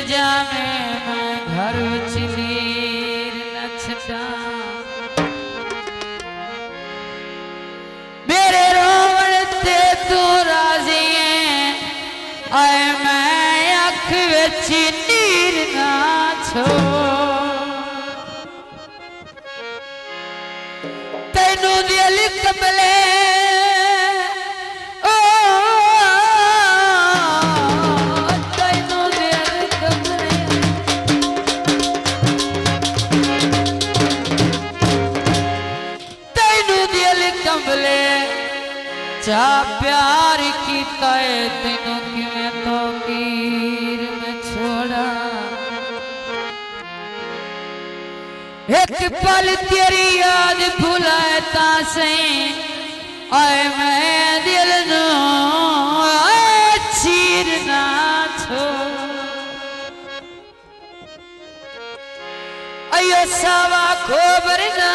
जावे मैं घर चिलीर नछटा मेरे रोवण ते तू राजी है आए मैं अख विच नीर ना छो तेनू दिल कमले चा प्यार कीता है तेनों किवें तो कीर में छोड़ा एक पल तेरी याद भुलाए ता सही आए मैं दिल नू चीर ना छोड़ अयो सावा खोबर ना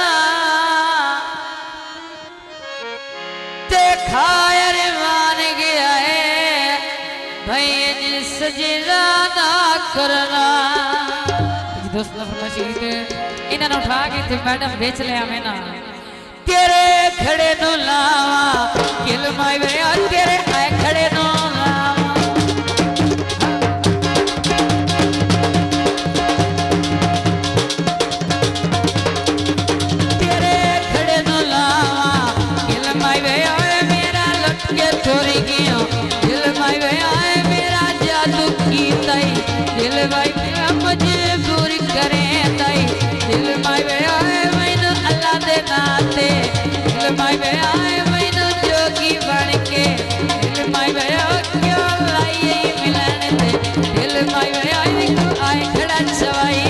खायर मान गया है भाई जिस सजना ना करना दोस्त फरमाइश इन्होंने उठा के थे मैडम बेच लिया मैं ना तेरे खड़े नो लावा किल माई वे तेरे आए खड़े नो लावा तेरे खड़े नो लावा किल माई वे छोरी गया दिल माई आए मेरा जादू की तई दिल माई मेरा मजबूर करे तई दिल माई आए मैनू अल्लाह दे नाते दिल माई आए मैनू जोगी बन के दिल माई क्यों लाई मिलन दे दिल माई आए खड़ा सवाई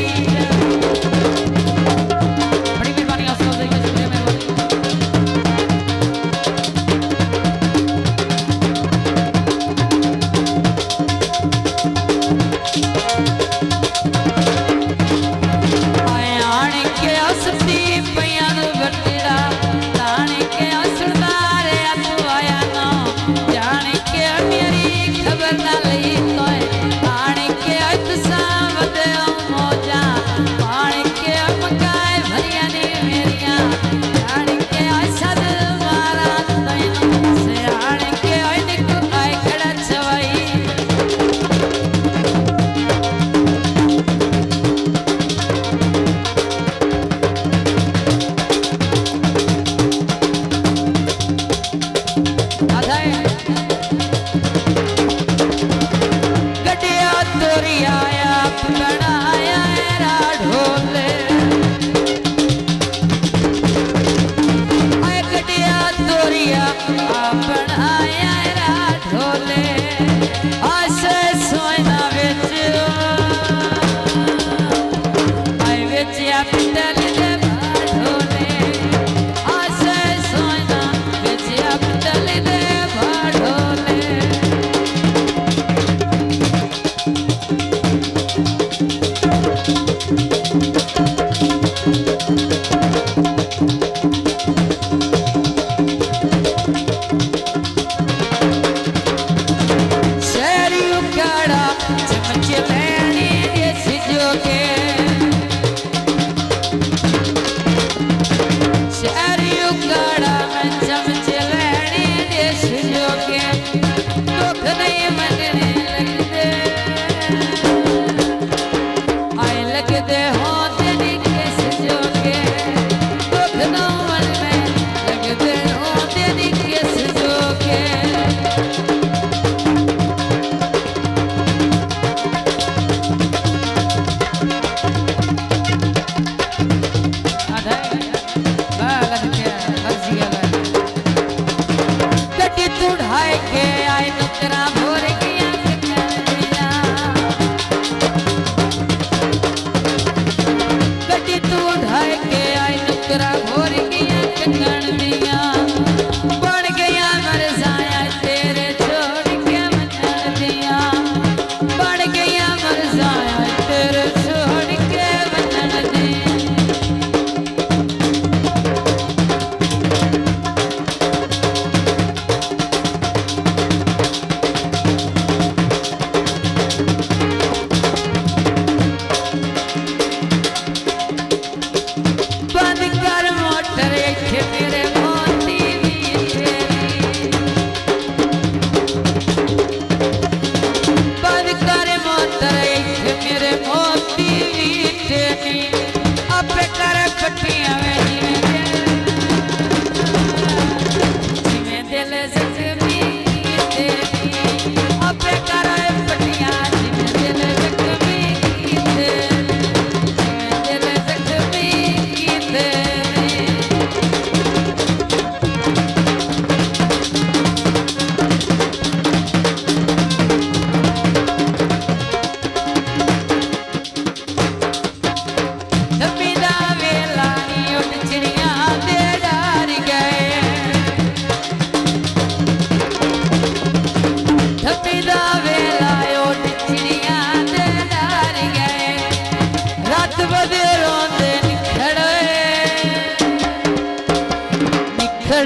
बन गया मर जाया तेरे छोड़ के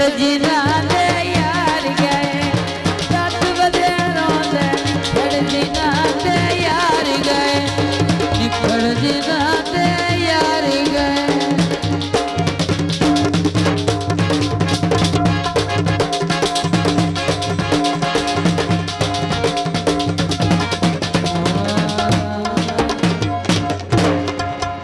सजना